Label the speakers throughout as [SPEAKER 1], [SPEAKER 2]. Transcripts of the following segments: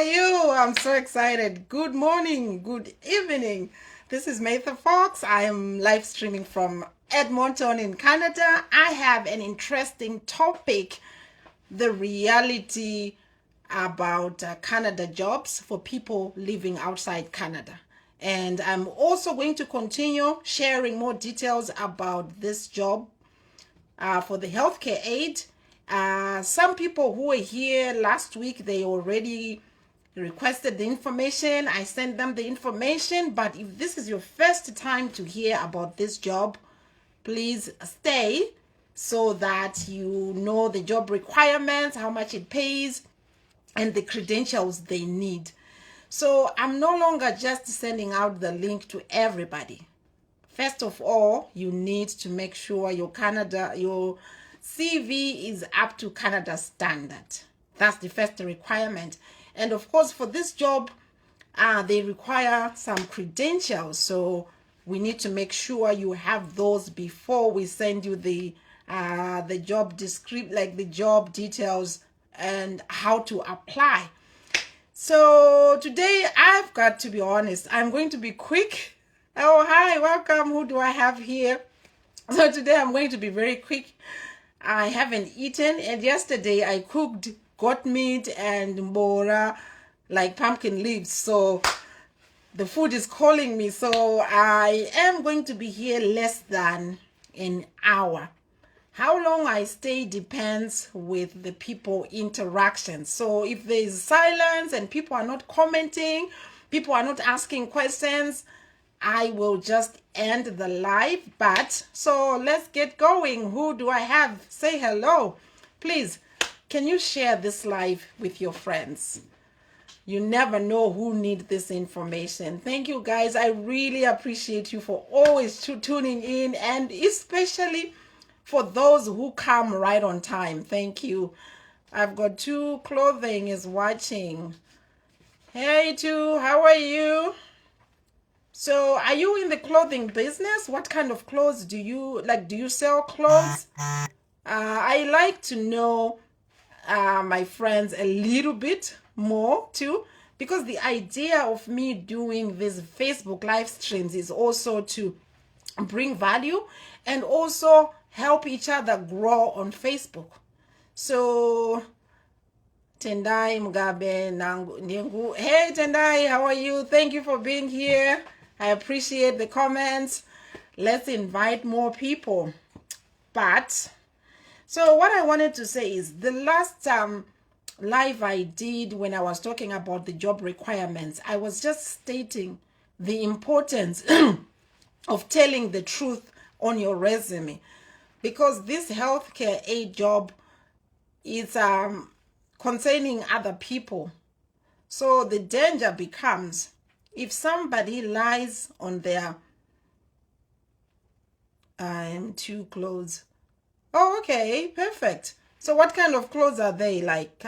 [SPEAKER 1] you? I'm so excited. Good morning, good evening. This is Matha Fox. I am live streaming from Edmonton in Canada. I have an interesting topic, the reality about Canada jobs for people living outside Canada. And I'm also going to continue sharing more details about this job for the healthcare aid. Some people who were here last week, they already requested the information. I sent them the information. But if this is your first time to hear about this job, please stay so that you know the job requirements, how much it pays, and the credentials they need. So I'm no longer just sending out the link to everybody. First of all, you need to make sure your CV is up to Canada standard. That's the first requirement. And of course, for this job, they require some credentials. So we need to make sure you have those before we send you the job description, like the job details and how to apply. So today, I've got to be honest, I'm going to be quick. Oh, hi, welcome. Who do I have here? So today I'm going to be very quick. I haven't eaten, and yesterday I cooked goat meat and mbora, like pumpkin leaves. So the food is calling me. So I am going to be here less than an hour. How long I stay depends with the people interaction. So if there is silence and people are not commenting, people are not asking questions, I will just end the live. But so let's get going. Who do I have? Say hello. Please, can you share this live with your friends? You never know who needs this information. Thank you, guys. I really appreciate you for always tuning in, and especially for those who come right on time. Thank you. I've got Two Clothing is watching. Hey, Two, how are you? So are you in the clothing business? What kind of clothes do you like? Do you sell clothes? I like to know my friends a little bit more too, because the idea of me doing these Facebook live streams is also to bring value and also help each other grow on Facebook. So Tendai Mugabe Nangu. Hey Tendai, how are you? Thank you for being here. I appreciate the comments. Let's invite more people. But so what I wanted to say is the last live I did when I was talking about the job requirements, I was just stating the importance of telling the truth on your resume, because this healthcare aid job is concerning other people. So the danger becomes if somebody lies on their two clothes. Oh, okay, perfect. So what kind of clothes are they? Like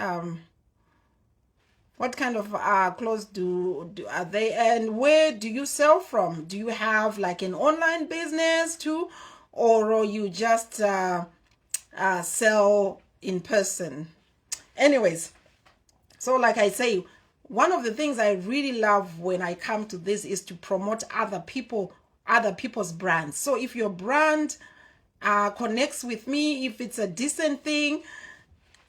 [SPEAKER 1] what kind of clothes are they, and where do you sell from? Do you have like an online business too, or you just sell in person? Anyways, so like I say, one of the things I really love when I come to this is to promote other people's brands. So if your brand connects with me, if it's a decent thing,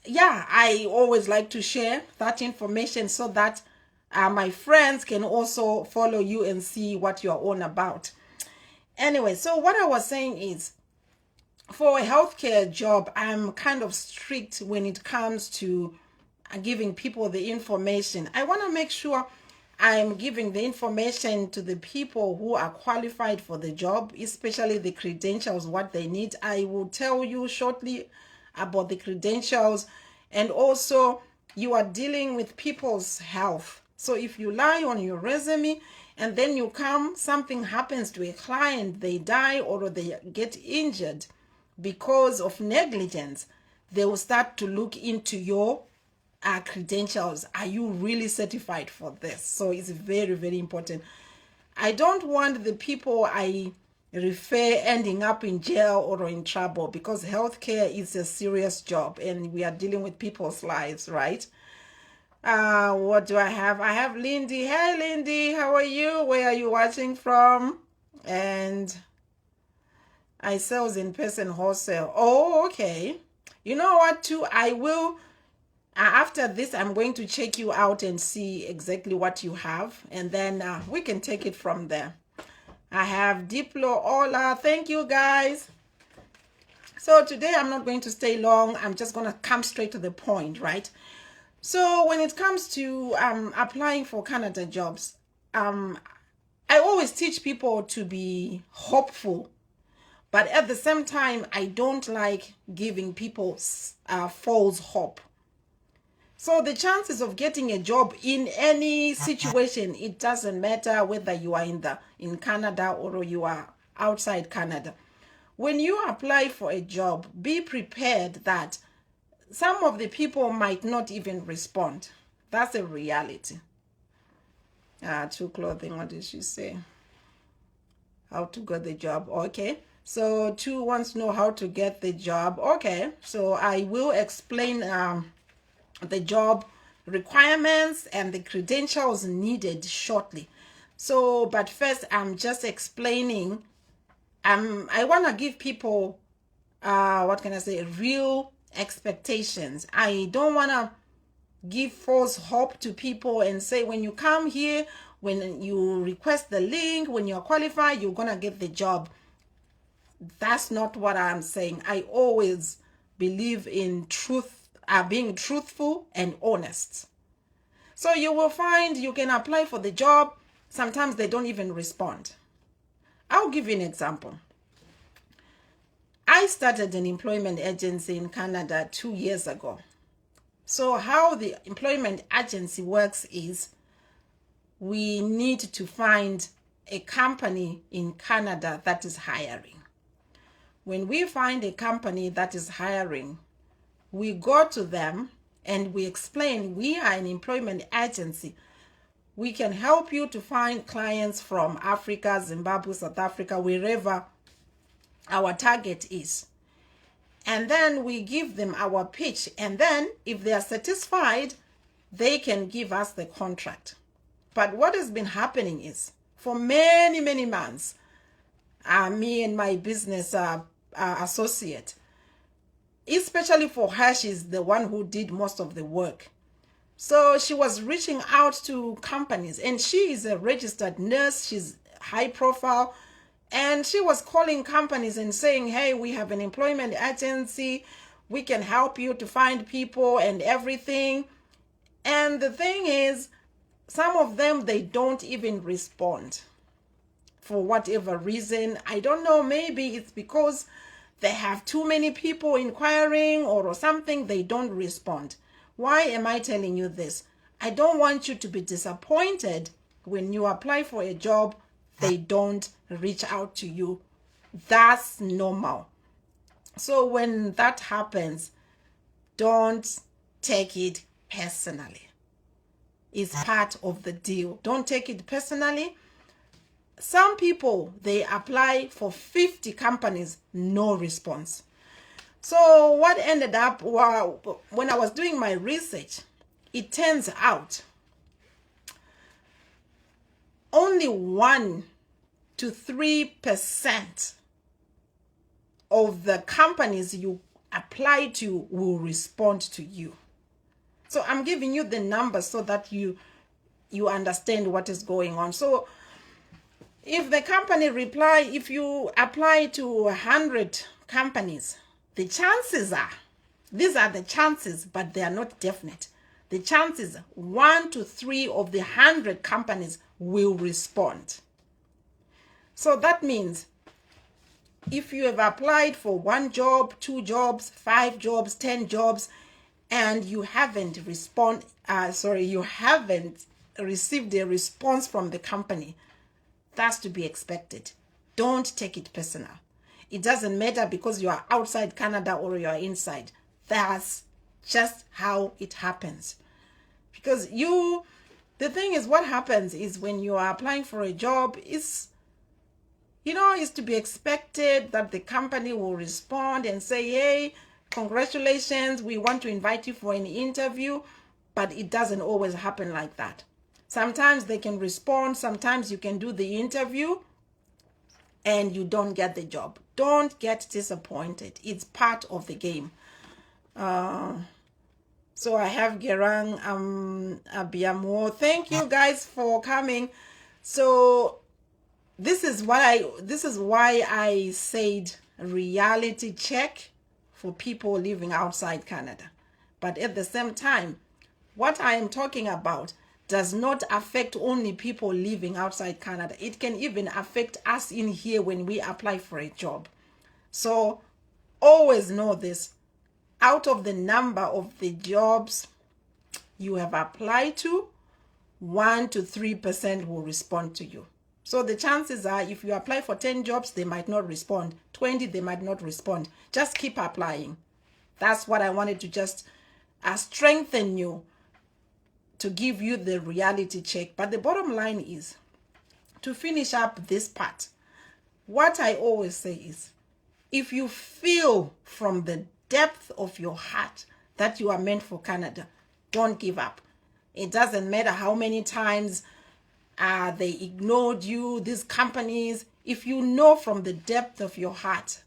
[SPEAKER 1] yeah, I always like to share that information so that my friends can also follow you and see what you're on about. Anyway, so what I was saying is, for a healthcare job, I'm kind of strict when it comes to giving people the information. I want to make sure I'm giving the information to the people who are qualified for the job, especially the credentials, what they need. I will tell you shortly about the credentials. And also, you are dealing with people's health. So if you lie on your resume and then something happens to a client, they die or they get injured because of negligence, they will start to look into your credentials. Are you really certified for this? So it's very, very important. I don't want the people I refer ending up in jail or in trouble, because healthcare is a serious job and we are dealing with people's lives, right? What do I have? I have Lindy. Hey, Lindy, how are you? Where are you watching from? And I sales in person wholesale. Oh, okay. You know what, too? I will, after this, I'm going to check you out and see exactly what you have. And then we can take it from there. I have Diplo. Hola. Thank you, guys. So today I'm not going to stay long. I'm just going to come straight to the point, right? So when it comes to applying for Canada jobs, I always teach people to be hopeful, but at the same time, I don't like giving people false hope. So the chances of getting a job in any situation, it doesn't matter whether you are in Canada or you are outside Canada. When you apply for a job, be prepared that some of the people might not even respond. That's a reality. True Clothing, what did she say? How to get the job. Okay. So Two wants to know how to get the job. Okay. So I will explain the job requirements and the credentials needed shortly. So, but first I'm just explaining. I want to give people, what can I say, real expectations. I don't want to give false hope to people and say when you come here, when you request the link, when you're qualified, you're gonna get the job. That's not what I'm saying. I always believe in truth, being truthful and honest. So you will find you can apply for the job. Sometimes they don't even respond. I'll give you an example. I started an employment agency in Canada 2 years ago. So how the employment agency works is we need to find a company in Canada that is hiring. When we find a company that is hiring, we go to them and we explain we are an employment agency. We can help you to find clients from Africa, Zimbabwe, South Africa, wherever our target is. And then we give them our pitch. And then if they are satisfied, they can give us the contract. But what has been happening is for many, many months, me and my business associate, especially for her, she's the one who did most of the work. So she was reaching out to companies, and she is a registered nurse. She's high profile. And she was calling companies and saying, hey, we have an employment agency. We can help you to find people and everything. And the thing is, some of them, they don't even respond for whatever reason. I don't know, maybe it's because they have too many people inquiring or something, they don't respond. Why am I telling you this? I don't want you to be disappointed when you apply for a job, they don't reach out to you. That's normal. So when that happens, don't take it personally. It's part of the deal. Don't take it personally. Some people, they apply for 50 companies, no response. So what ended up, when I was doing my research, it turns out only 1 to 3% of the companies you apply to will respond to you. So I'm giving you the numbers so that you understand what is going on. So if the company reply, if you apply to 100 companies, the chances are, these are the chances, but they are not definite. The chances 1 to 3 of the 100 companies will respond. So that means if you have applied for 1 job, 2 jobs, 5 jobs, 10 jobs, and you haven't you haven't received a response from the company, that's to be expected. Don't take it personal. It doesn't matter because you are outside Canada or you are inside. That's just how it happens. Because the thing is, what happens is when you are applying for a job, it's to be expected that the company will respond and say, hey, congratulations, we want to invite you for an interview. but it doesn't always happen like that. Sometimes they can respond, sometimes you can do the interview and you don't get the job. Don't get disappointed. It's part of the game. So I have Gerang Abiamo. Thank you guys for coming. So this is why I said reality check for people living outside Canada. But at the same time, what I am talking about does not affect only people living outside Canada. It can even affect us in here when we apply for a job. So always know this. Out of the number of the jobs you have applied to, 1 to 3% will respond to you. So the chances are, if you apply for 10 jobs, they might not respond. 20, they might not respond. Just keep applying. That's what I wanted to just strengthen you, to give you the reality check. But the bottom line is, to finish up this part, what I always say is, if you feel from the depth of your heart that you are meant for Canada, don't give up. It doesn't matter how many times they ignored you, these companies. If you know from the depth of your heart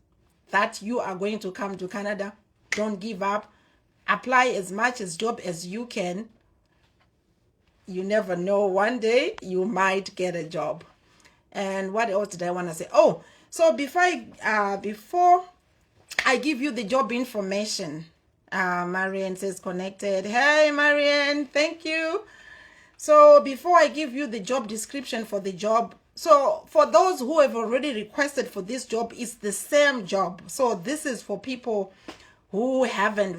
[SPEAKER 1] that you are going to come to Canada, don't give up. Apply as much as job as you can. You never know, one day you might get a job. And what else did I want to say? Oh, so before I give you the job information, Marianne says connected. Hey, Marianne, thank you. So before I give you the job description for the job, so for those who have already requested for this job, it's the same job. So this is for people who haven't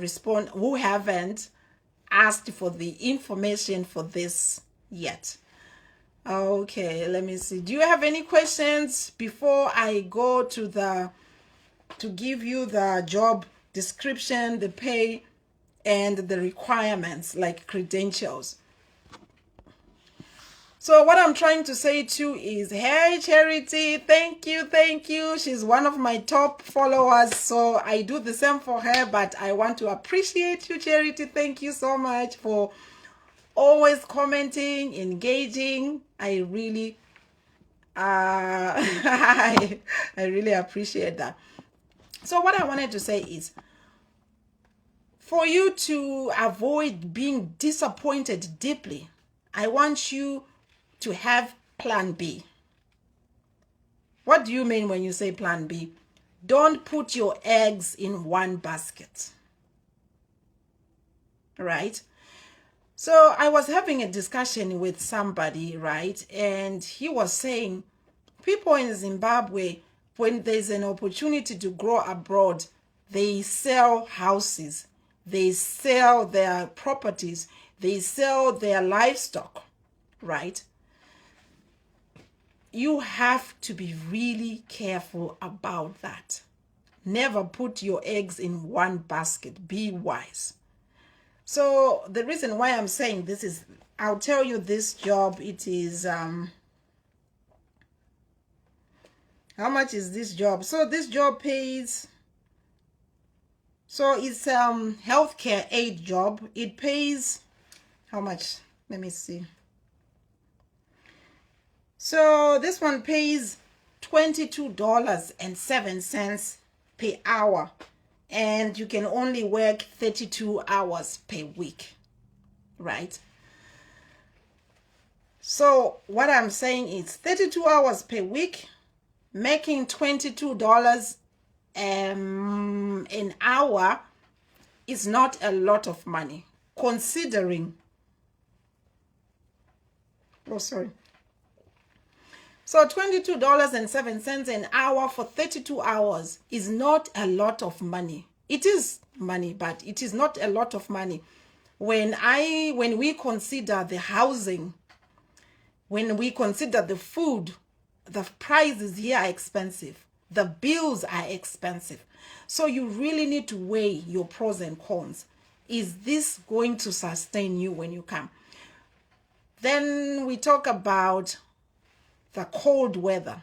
[SPEAKER 1] asked for the information for this yet. Okay, let me see. Do you have any questions before I go to give you the job description, the pay, and the requirements like credentials? So what I'm trying to say too is, hey, Charity, thank you. She's one of my top followers, so I do the same for her, but I want to appreciate you, Charity. Thank you so much for always commenting, engaging. I really, I really appreciate that. So what I wanted to say is, for you to avoid being disappointed deeply, I want you to have plan B. What do you mean when you say plan B? Don't put your eggs in one basket. Right? So I was having a discussion with somebody, right? And he was saying, people in Zimbabwe, when there's an opportunity to grow abroad, they sell houses, they sell their properties, they sell their livestock, right? You have to be really careful about that. Never put your eggs in one basket. Be wise. So the reason why I'm saying this is, I'll tell you this job, it is, how much is this job? So this job pays, so it's healthcare aid job. It pays, how much? Let me see. So this one pays $22.07 per hour, and you can only work 32 hours per week, right? So what I'm saying is 32 hours per week, making $22 an hour is not a lot of money, considering, So $22.07 an hour for 32 hours is not a lot of money. It is money, but it is not a lot of money. When we consider the housing, when we consider the food, the prices here are expensive. The bills are expensive. So you really need to weigh your pros and cons. Is this going to sustain you when you come? Then we talk about the cold weather.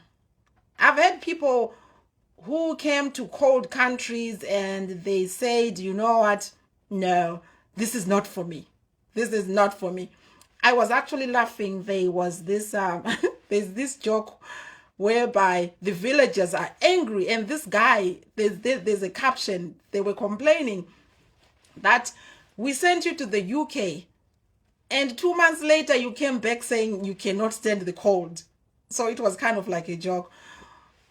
[SPEAKER 1] I've had people who came to cold countries and they said, you know what? No, this is not for me. this is not for me. I was actually laughing. There was this there's this joke whereby the villagers are angry, and this guy, there's a caption. They were complaining that we sent you to the UK, and 2 months later you came back saying you cannot stand the cold. So it was kind of like a joke.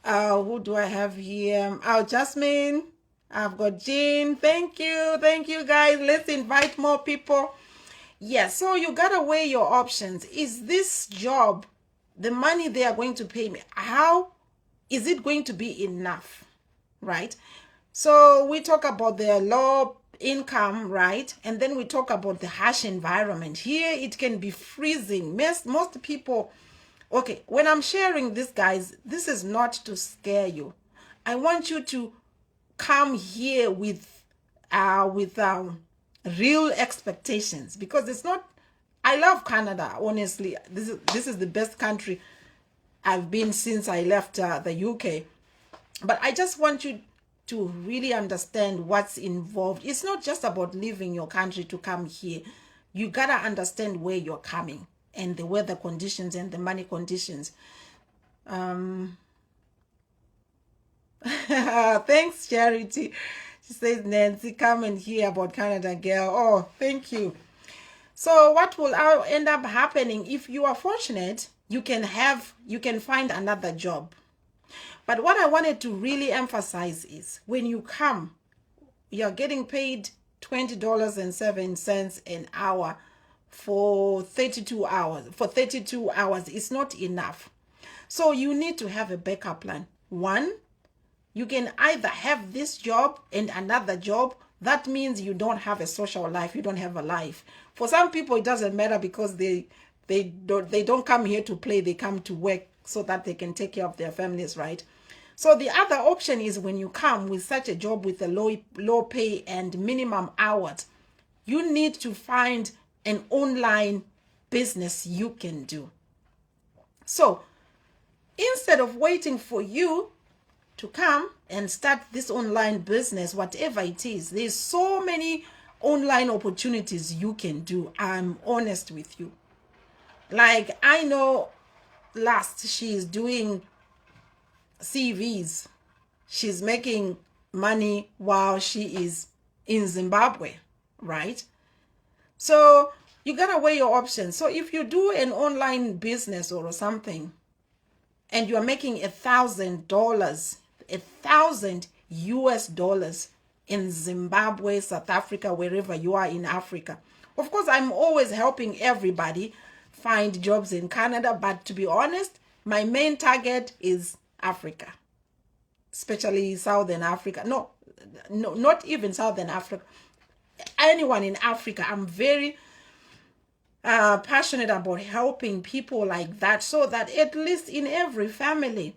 [SPEAKER 1] Who do I have here? Oh, Jasmine. I've got Jean. Thank you guys. Let's invite more people. Yeah, so you gotta weigh your options. Is this job, the money they are going to pay me, how is it going to be enough, right? So we talk about the low income, right? And then we talk about the harsh environment. Here it can be freezing. Most people, okay, when I'm sharing this, guys, this is not to scare you. I want you to come here with real expectations, because it's not, I love Canada, honestly. This is the best country I've been since I left the UK. But I just want you to really understand what's involved. It's not just about leaving your country to come here. You gotta understand where you're coming, and the weather conditions and the money conditions. Thanks, Charity. She says, Nancy, come and hear about Canada, girl. Oh, thank you. So what will end up happening, if you are fortunate, you can find another job. But what I wanted to really emphasize is, when you come, you're getting paid $20.07 an hour for 32 hours. For 32 hours, it's not enough. So you need to have a backup plan. One, you can either have this job and another job. That means you don't have a social life. You don't have a life. For some people, it doesn't matter, because they don't come here to play. They come to work so that they can take care of their families, right? So the other option is, when you come with such a job with a low pay and minimum hours, you need to find an online business you can do. So instead of waiting for you to come and start this online business, whatever it is, there's so many online opportunities you can do. I'm honest with you. Like, I know Last, she's doing CVs. She's making money while she is in Zimbabwe, right? So you gotta weigh your options. So if you do an online business or something, and you're making $1,000, $1,000 US in Zimbabwe, South Africa, wherever you are in Africa. Of course, I'm always helping everybody find jobs in Canada, but to be honest, my main target is Africa, especially Southern Africa. No, not even Southern Africa. Anyone in Africa. I'm very passionate about helping people like that, so that at least in every family,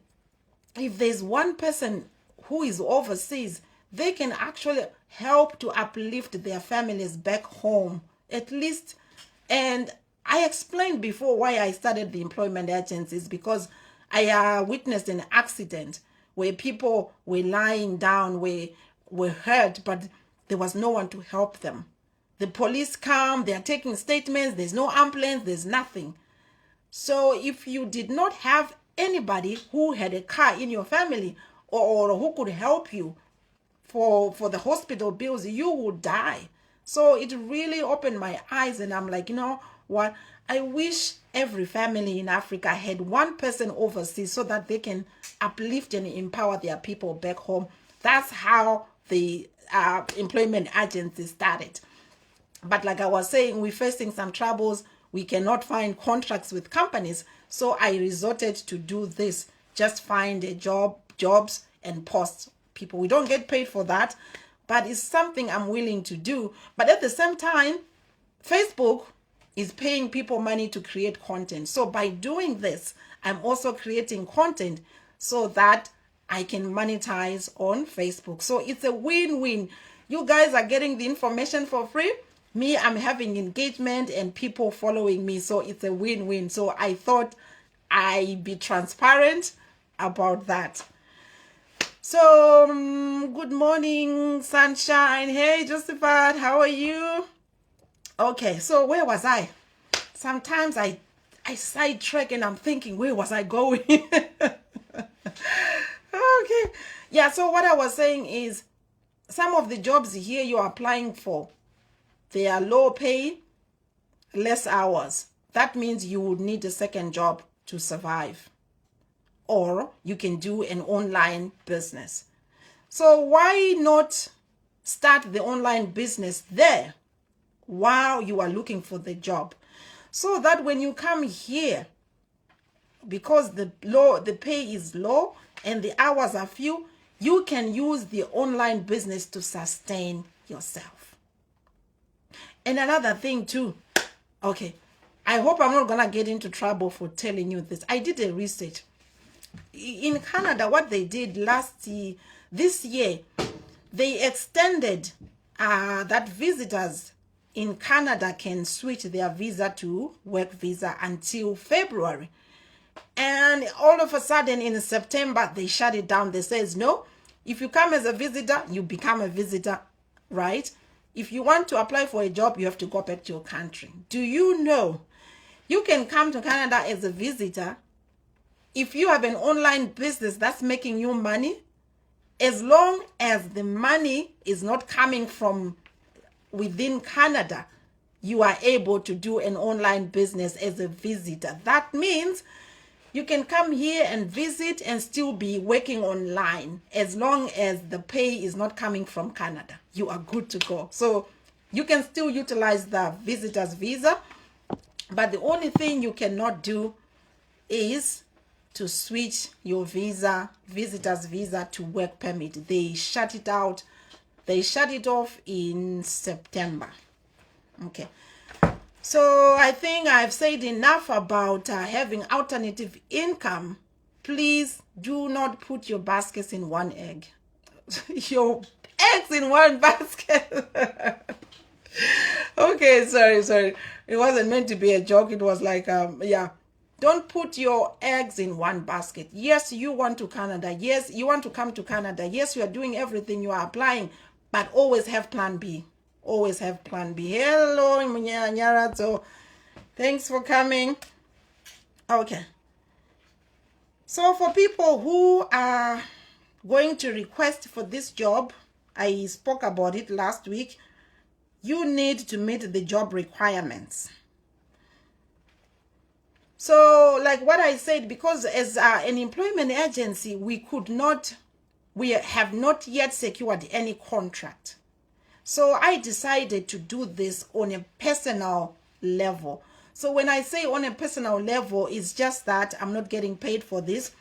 [SPEAKER 1] if there's one person who is overseas, they can actually help to uplift their families back home, at least. And I explained before why I started the employment agencies, because I witnessed an accident where people were lying down, were hurt, but there was no one to help them. The police come, they are taking statements, there's no ambulance, there's nothing. So if you did not have anybody who had a car in your family, or who could help you for the hospital bills, you would die. So it really opened my eyes, and I'm like, you know what? I wish every family in Africa had one person overseas, so that they can uplift and empower their people back home. That's how the employment agency started. But like I was saying, we're facing some troubles. We cannot find contracts with companies. So I resorted to do this. Just find a jobs and post people. We don't get paid for that, but it's something I'm willing to do. But at the same time, Facebook is paying people money to create content. So by doing this, I'm also creating content so that I can monetize on Facebook. So it's a win-win. You guys are getting the information for free. Me, I'm having engagement and people following me. So it's a win-win. So I thought I'd be transparent about that. So good morning, sunshine. Hey, Josephat, how are you? Okay, so where was I? Sometimes I sidetrack and I'm thinking, where was I going? Okay. Yeah, so what I was saying is some of the jobs here you're applying for, they are low pay, less hours. That means you would need a second job to survive. Or you can do an online business. So why not start the online business there while you are looking for the job? So that when you come here, because the pay is low and the hours are few, you can use the online business to sustain yourself. And another thing too, okay, I hope I'm not gonna get into trouble for telling you this. I did a research. In Canada, what they did this year, they extended that visitors in Canada can switch their visa to work visa until February. And all of a sudden in September, they shut it down. They says, no, if you come as a visitor, you become a visitor, right? If you want to apply for a job, you have to go back to your country. Do you know you can come to Canada as a visitor if you have an online business that's making you money, as long as the money is not coming from within Canada, you are able to do an online business as a visitor. That means you can come here and visit and still be working online as long as the pay is not coming from Canada. You are good to go. So you can still utilize the visitor's visa, but the only thing you cannot do is to switch your visitor's visa to work permit. They shut it out. They shut it off in September. Okay. So I think I've said enough about having alternative income. Please do not put your baskets in one egg. Your eggs in one basket. Okay, sorry. It wasn't meant to be a joke. It was like, yeah. Don't put your eggs in one basket. Yes, you want to Canada. Yes, you want to come to Canada. Yes, you are doing everything. You are applying, but always have plan B. Always have plan B. Hello, Nyara. So thanks for coming. Okay. So for people who are going to request for this job, I spoke about it last week. You need to meet the job requirements. So like what I said, because as an employment agency, we have not yet secured any contract. So I decided to do this on a personal level. So when I say on a personal level, it's just that I'm not getting paid for this.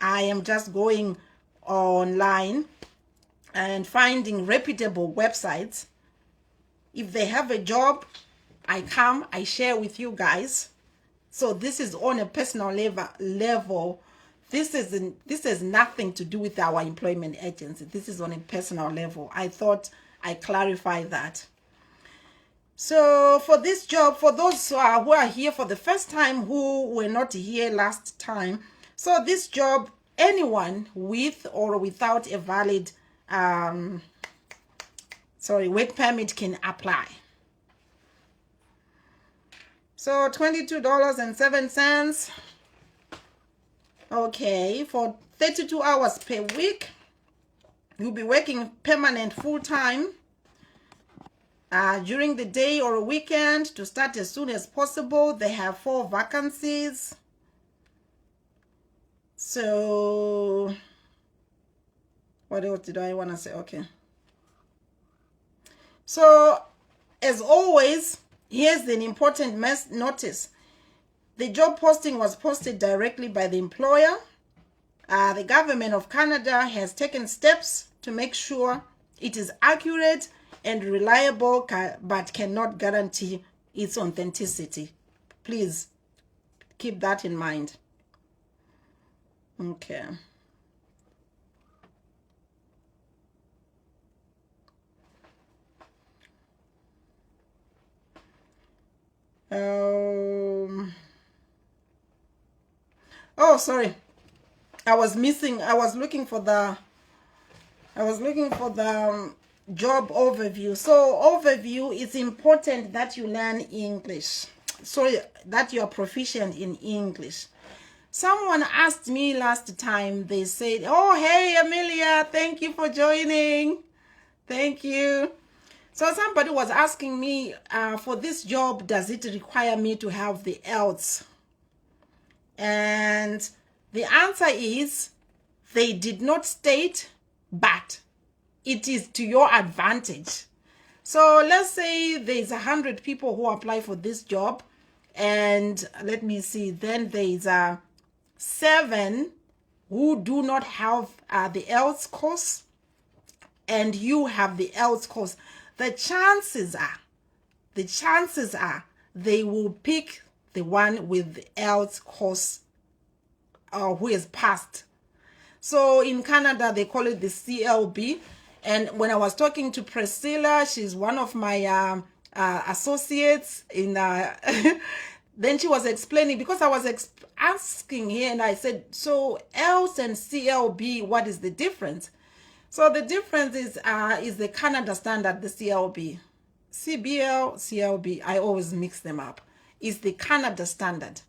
[SPEAKER 1] I am just going online and finding reputable websites. If they have a job, I come, I share with you guys. So this is on a personal level. This has nothing to do with our employment agency. This is on a personal level. I thought I clarify that. So for this job, for those who are here for the first time, who were not here last time, so this job, anyone with or without a valid work permit can apply. So $22.07. Okay, for 32 hours per week. You'll be working permanent full-time during the day or a weekend to start as soon as possible. They have 4 vacancies. So what else did I want to say? Okay. So as always, here's an important notice. The job posting was posted directly by the employer. The government of Canada has taken steps to make sure it is accurate and reliable, but cannot guarantee its authenticity. Please keep that in mind. Okay. Oh, sorry. I was looking for the job overview. So overview, it's important that you learn English so that you are proficient in English. Someone asked me last time, they said, oh, hey, Amelia, thank you for joining. Thank you. So somebody was asking me, for this job, does it require me to have the IELTS? And the answer is, they did not state, but it is to your advantage. So let's say there's 100 people who apply for this job, and let me see, then there's 7 who do not have the IELTS course, and you have the IELTS course. The chances are they will pick the one with the IELTS course who is passed. So in Canada, they call it the CLB. And when I was talking to Priscilla, she's one of my associates in then she was explaining, because I was asking her, and I said, so IELTS and CLB, what is the difference? So the difference is the Canada standard, the CLB. CBL, CLB, I always mix them up. Is the Canada standard.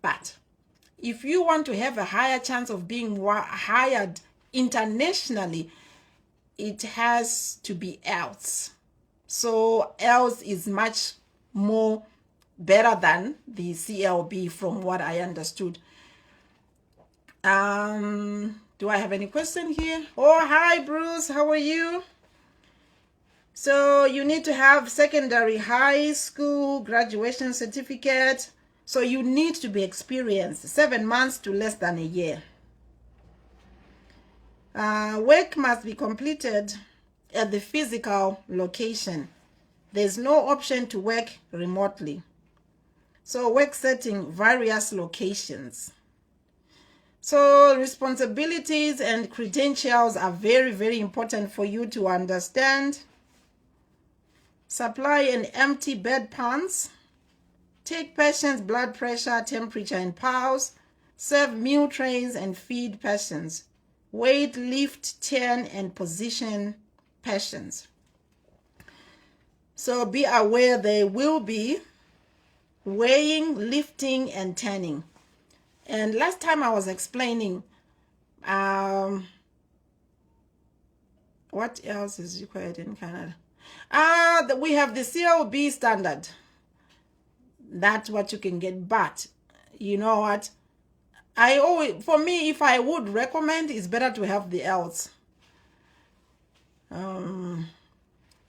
[SPEAKER 1] But if you want to have a higher chance of being hired internationally, it has to be IELTS. So IELTS is much more better than the CLB from what I understood. Do I have any question here? Oh, hi, Bruce. How are you? So you need to have secondary high school graduation certificate. So you need to be experienced, 7 months to less than a year. Work must be completed at the physical location. There's no option to work remotely. So work setting, various locations. So responsibilities and credentials are very, very important for you to understand. Supply and empty bed pans. Take patients' blood pressure, temperature, and pulse. Serve meal trays and feed patients. Weight, lift, turn, and position patients. So be aware there will be weighing, lifting, and turning. And last time I was explaining what else is required in Canada. We have the CLB standard. That's what you can get. But you know what? For me, if I would recommend, it's better to have the IELTS.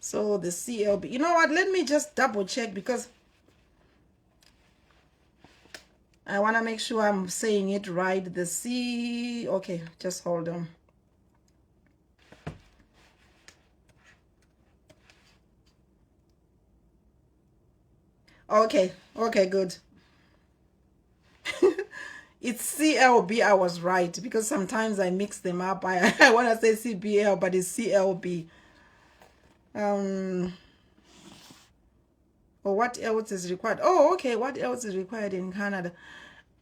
[SPEAKER 1] So the CLB. You know what? Let me just double check, because I want to make sure I'm saying it right. Okay, just hold on. Okay, good. It's CLB, I was right, because sometimes I mix them up. I want to say CBL, but it's CLB. Or what else is required? Oh, okay, what else is required in Canada?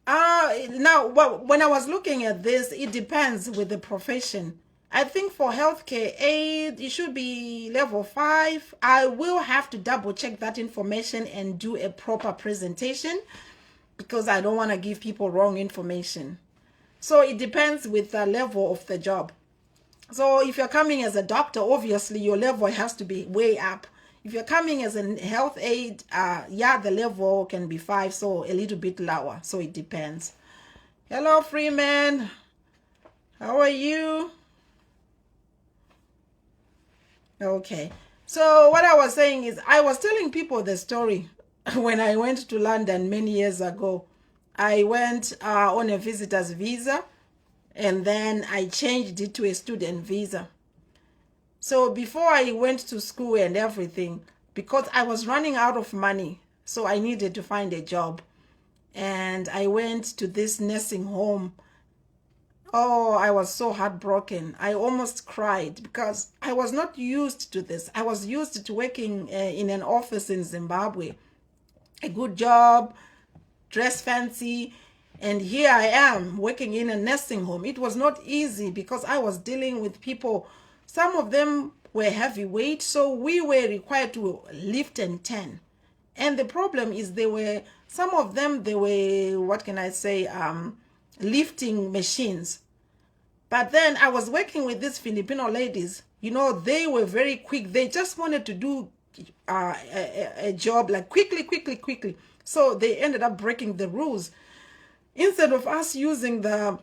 [SPEAKER 1] Now, when I was looking at this, it depends with the profession. I think for healthcare aid, it should be level 5. I will have to double check that information and do a proper presentation, because I don't want to give people wrong information. So it depends with the level of the job. So if you're coming as a doctor, obviously your level has to be way up. If you're coming as a health aid, the level can be 5, so a little bit lower. So it depends. Hello, Freeman. How are you? Okay. So what I was saying is, I was telling people the story when I went to London many years ago. I went on a visitor's visa, and then I changed it to a student visa. So before I went to school and everything, because I was running out of money, so I needed to find a job. And I went to this nursing home. Oh, I was so heartbroken. I almost cried, because I was not used to this. I was used to working in an office in Zimbabwe. A good job, dress fancy, and here I am working in a nursing home. It was not easy, because I was dealing with people. Some of them were heavyweight, so we were required to lift and turn. And the problem is some of them, they were, what can I say, lifting machines. But then I was working with these Filipino ladies. They were very quick. They just wanted to do a job like quickly. So they ended up breaking the rules. Instead of us using the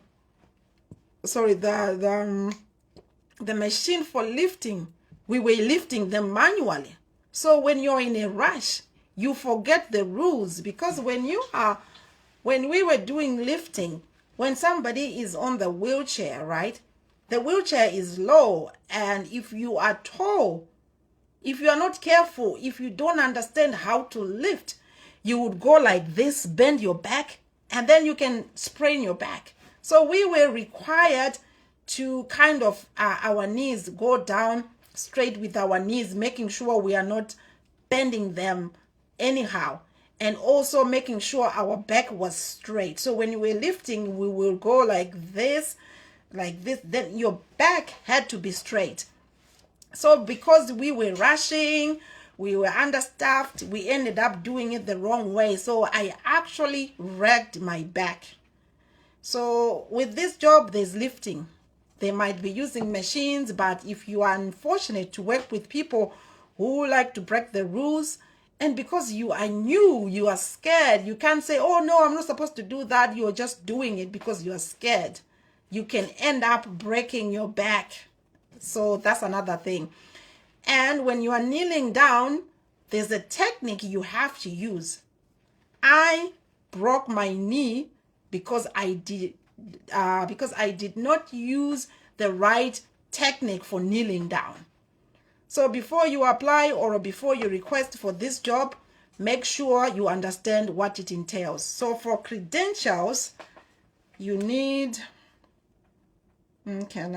[SPEAKER 1] machine for lifting, we were lifting them manually. So when you're in a rush, you forget the rules, because when we were doing lifting, when somebody is on the wheelchair, right? The wheelchair is low, and if you are tall, if you are not careful, if you don't understand how to lift, you would go like this, bend your back, and then you can sprain your back. So we were required to kind of our knees go down straight with our knees, making sure we are not bending them anyhow, and also making sure our back was straight. So when you were lifting, we will go like this, then your back had to be straight. So because we were rushing, we were understaffed, we ended up doing it the wrong way. So I actually wrecked my back. So with this job, there's lifting. They might be using machines, but if you are unfortunate to work with people who like to break the rules, and because you are new, you are scared, you can't say, oh no, I'm not supposed to do that. You're just doing it because you are scared. You can end up breaking your back. So that's another thing. And when you are kneeling down, there's a technique you have to use. I broke my knee because I did not use the right technique for kneeling down. So before you apply or before you request for this job, make sure you understand what it entails. So for credentials, you need, okay,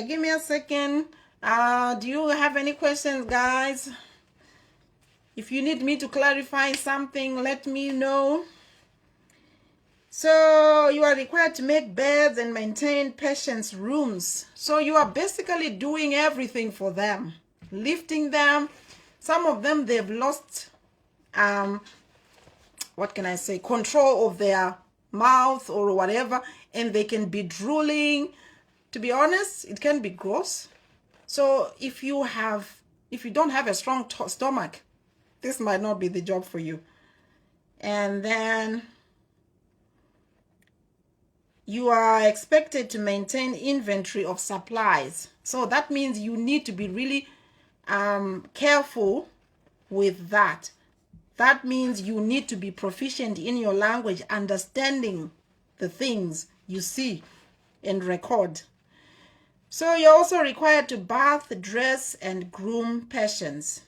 [SPEAKER 1] give me a second. Do you have any questions, guys? If you need me to clarify something, let me know. So you are required to make beds and maintain patients' rooms. So you are basically doing everything for them, lifting them. Some of them, they've lost, control of their mouth or whatever, and they can be drooling. To be honest, it can be gross. So if you don't have a strong stomach, this might not be the job for you. And then you are expected to maintain inventory of supplies. So that means you need to be really careful with that. That means you need to be proficient in your language, understanding the things you see and record. So you're also required to bath, dress, and groom patients,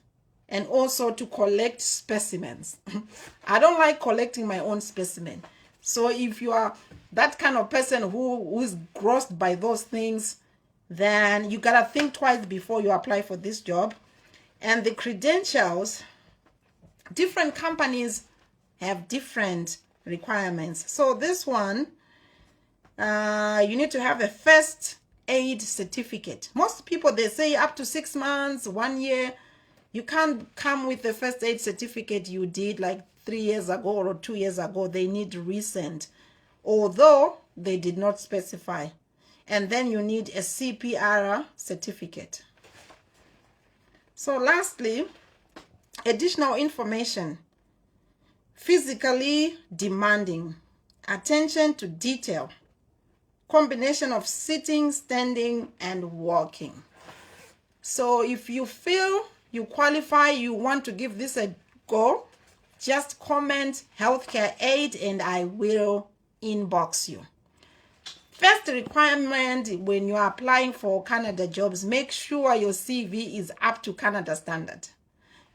[SPEAKER 1] and also to collect specimens. I don't like collecting my own specimen. So if you are that kind of person who is grossed by those things, then you gotta think twice before you apply for this job. And the credentials, different companies have different requirements. So this one, you need to have a first aid certificate. Most people, they say up to 6 months, 1 year. You can't come with the first aid certificate you did like 3 years ago or 2 years ago. They need recent, although they did not specify. And then you need a CPR certificate. So lastly, additional information. Physically demanding, attention to detail, combination of sitting, standing, and walking. So if you feel you qualify, you want to give this a go, just comment healthcare aid and I will inbox you. First requirement when you are applying for Canada jobs, make sure your CV is up to Canada standard.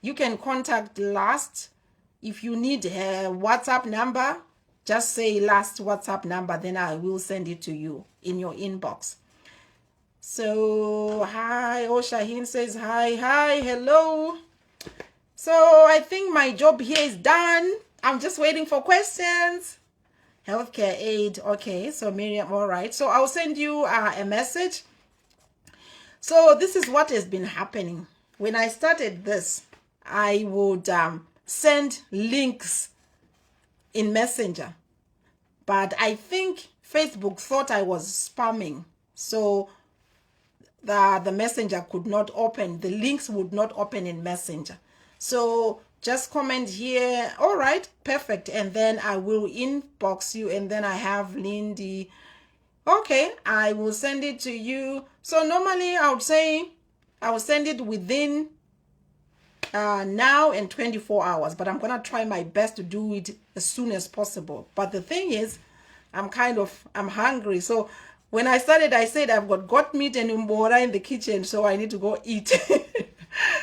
[SPEAKER 1] You can contact LAST. If you need a WhatsApp number, just say LAST WhatsApp number, then I will send it to you in your inbox. So, hi, Shaheen says hi, hello. So I think my job here is done. I'm just waiting for questions. Healthcare aid. Okay, so Miriam, all right. So I'll send you a message. So this is what has been happening. When I started this, I would send links in Messenger. But I think Facebook thought I was spamming. So the Messenger could not open. The links would not open in Messenger. So just comment here. All right, perfect. And then I will inbox you. And then I have Lindy. Okay, I will send it to you. So normally I would say I will send it within now and 24 hours, but I'm gonna try my best to do it as soon as possible. But the thing is, I'm hungry. So when I started, I said I've got goat meat and umbora in the kitchen, so I need to go eat.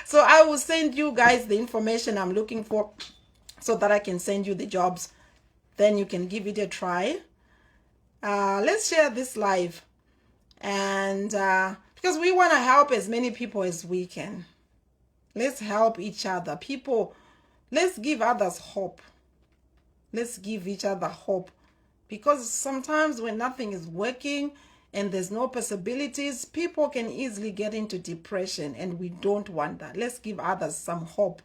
[SPEAKER 1] So I will send you guys the information I'm looking for so that I can send you the jobs. Then you can give it a try. Let's share this live. And because we want to help as many people as we can. Let's help each other. People, let's give others hope. Let's give each other hope. Because sometimes when nothing is working and there's no possibilities, people can easily get into depression, and we don't want that. Let's give others some hope.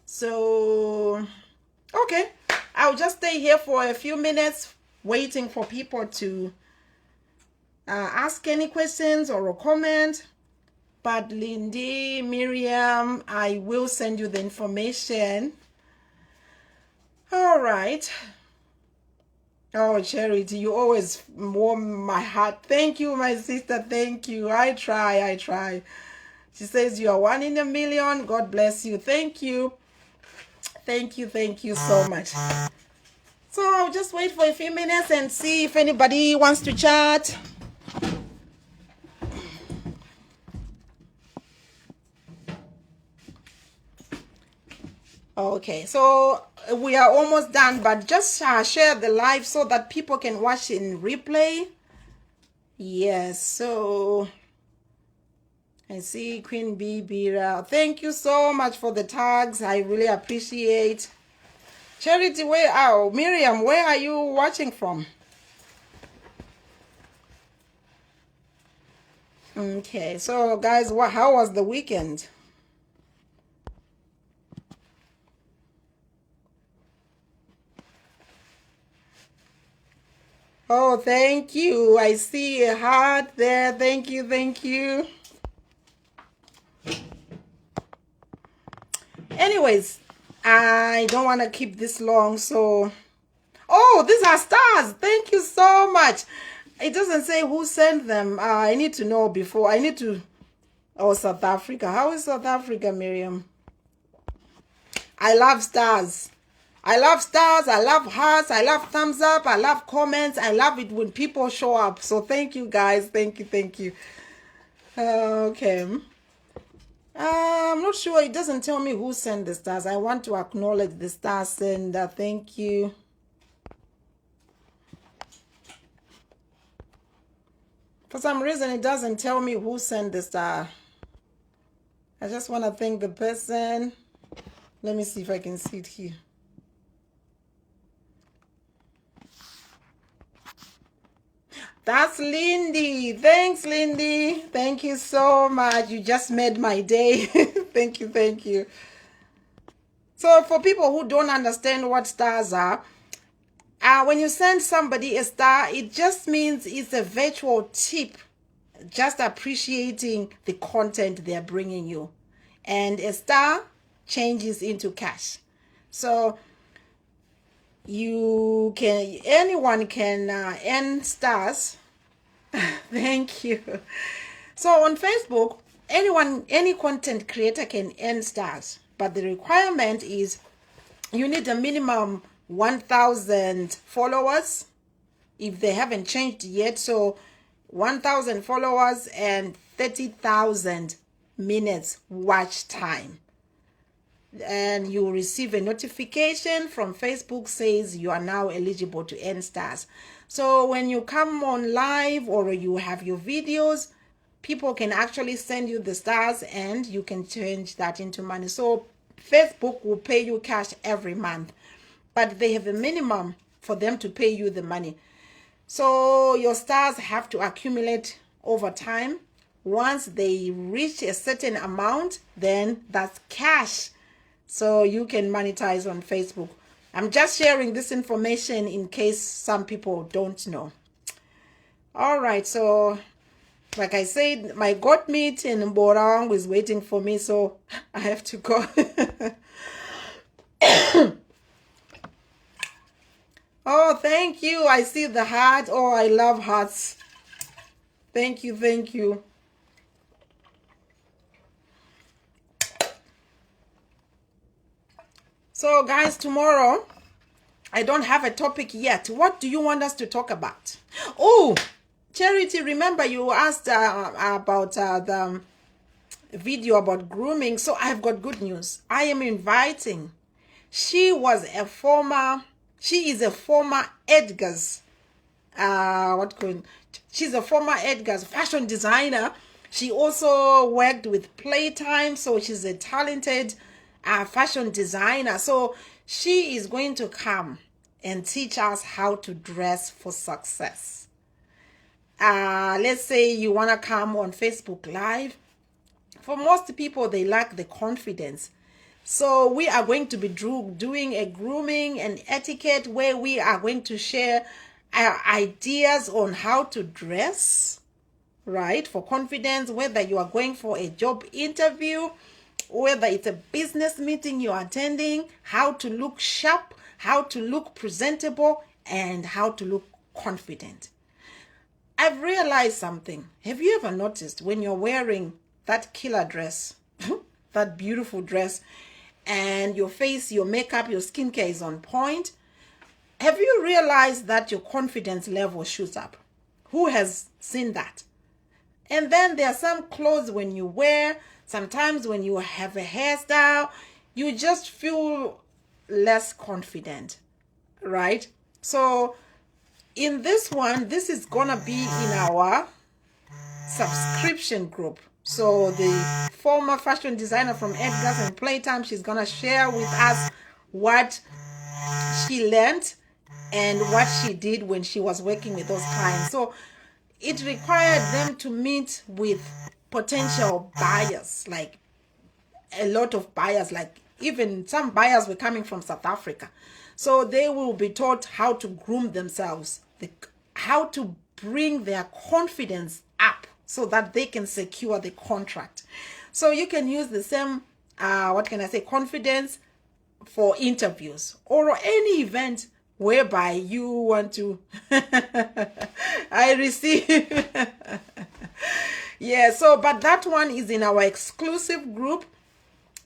[SPEAKER 1] So, okay. I'll just stay here for a few minutes waiting for people to ask any questions or a comment. But Lindy, Miriam, I will send you the information. All right. Oh, Charity, you always warm my heart. Thank you, my sister. Thank you. I try. She says you are 1 in a million. God bless you. Thank you. Thank you so much. So I'll just wait for a few minutes and see if anybody wants to chat. Okay, so we are almost done, but just share the live so that people can watch in replay. Yes, so I see Queen Bee Bira. Thank you so much for the tags. I really appreciate. Charity, where are Miriam? Where are you watching from? Okay, so guys, how was the weekend? Oh, thank you. I see a heart there. Thank you. Anyways, I don't want to keep this long, so... Oh, these are stars. Thank you so much. It doesn't say who sent them. I need to know before. I need to... Oh, South Africa. How is South Africa, Miriam? I love stars. I love stars. I love hearts. I love thumbs up. I love comments. I love it when people show up. So thank you, guys. Thank you. Okay. I'm not sure. It doesn't tell me who sent the stars. I want to acknowledge the star sender. Thank you. For some reason, it doesn't tell me who sent the star. I just want to thank the person. Let me see if I can see it here. That's Lindy. Thanks, Lindy. Thank you so much. You just made my day. Thank you. So for people who don't understand what stars are, when you send somebody a star, it just means it's a virtual tip, just appreciating the content they're bringing you. And a star changes into cash. So anyone can earn stars. Thank you. So on Facebook, any content creator can earn stars, but the requirement is you need a minimum 1,000 followers if they haven't changed yet. So 1,000 followers and 30,000 minutes watch time. And you will receive a notification from Facebook says you are now eligible to earn stars. So when you come on live or you have your videos, people can actually send you the stars and you can change that into money. So Facebook will pay you cash every month, but they have a minimum for them to pay you the money. So your stars have to accumulate over time. Once they reach a certain amount, then that's cash. So you can monetize on Facebook. I'm just sharing this information in case some people don't know. All right, so like I said, my goat meat in Mborang is waiting for me, so I have to go. Oh, thank you. I see the heart. Oh, I love hearts. Thank you, thank you. So, guys, tomorrow, I don't have a topic yet. What do you want us to talk about? Oh, Charity, remember you asked about the video about grooming. So I've got good news. I am inviting. She is a former Edgar's, she's a former Edgar's fashion designer. She also worked with Playtime, so she's a talented fashion designer. So she is going to come and teach us how to dress for success. Let's say you want to come on Facebook Live. For most people, they lack the confidence. So we are going to be doing a grooming and etiquette where we are going to share ideas on how to dress, right, for confidence, whether you are going for a job interview, whether it's a business meeting you're attending, how to look sharp, how to look presentable, and how to look confident. I've realized something. Have you ever noticed when you're wearing that killer dress, that beautiful dress, and your face, your makeup, your skincare is on point? Have you realized that your confidence level shoots up? Who has seen that? And then there are some clothes when you wear, sometimes when you have a hairstyle, you just feel less confident, right? So in this one, this is gonna be in our subscription group. So the former fashion designer from Edgar's and Playtime, she's gonna share with us what she learned and what she did when she was working with those clients. So it required them to meet with potential buyers, like a lot of buyers, like even some buyers were coming from South Africa. So they will be taught how to groom themselves, how to bring their confidence up so that they can secure the contract. So you can use the same, confidence for interviews or any event whereby you want to I receive yeah, so but that one is in our exclusive group,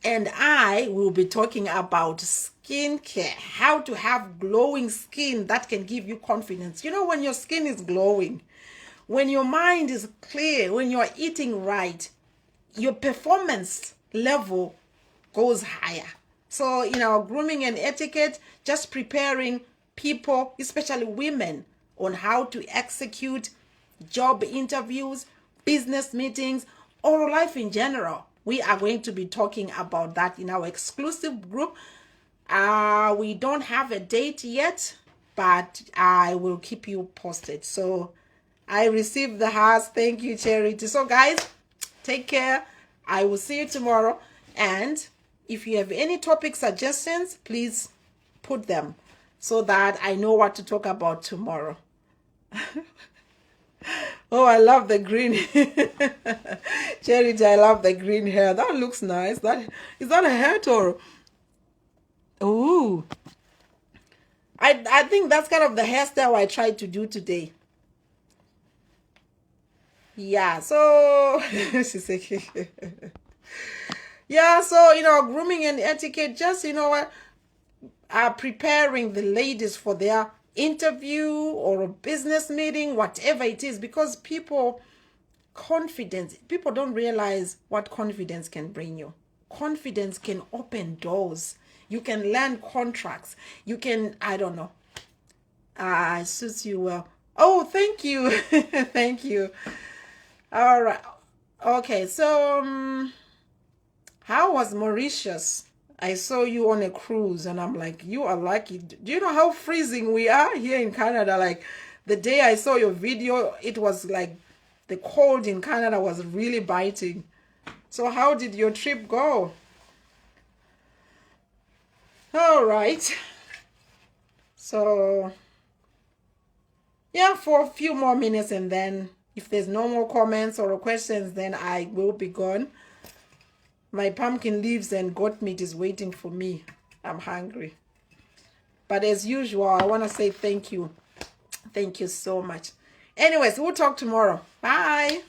[SPEAKER 1] and I will be talking about skincare, how to have glowing skin that can give you confidence. You know, when your skin is glowing, when your mind is clear, when you're eating right, your performance level goes higher. So in our grooming and etiquette, just preparing people, especially women, on how to execute job interviews, business meetings, or life in general. We are going to be talking about that in our exclusive group. We don't have a date yet, but I will keep you posted. So I received the hearts. Thank you, Charity. So guys, take care. I will see you tomorrow. And if you have any topic suggestions, please put them so that I know what to talk about tomorrow. Oh, I love the green. Charity, I love the green hair. That looks nice. Is that a hat or? Oh, I think that's kind of the hairstyle I tried to do today. Yeah, so she's like, yeah, so grooming and etiquette, just what, preparing the ladies for their interview or a business meeting, whatever it is, because people don't realize what confidence can bring you. Confidence can open doors. You can land contracts. You can, I don't know. It suits you well. Oh, thank you. Thank you. All right. Okay, so how was Mauritius? I saw you on a cruise, and I'm like, you are lucky. Do you know how freezing we are here in Canada? Like, the day I saw your video, it was like the cold in Canada was really biting. So how did your trip go? All right. So, yeah, for a few more minutes, and then if there's no more comments or questions, then I will be gone. My pumpkin leaves and goat meat is waiting for me. I'm hungry. But as usual, I want to say thank you. Thank you so much. Anyways, we'll talk tomorrow. Bye.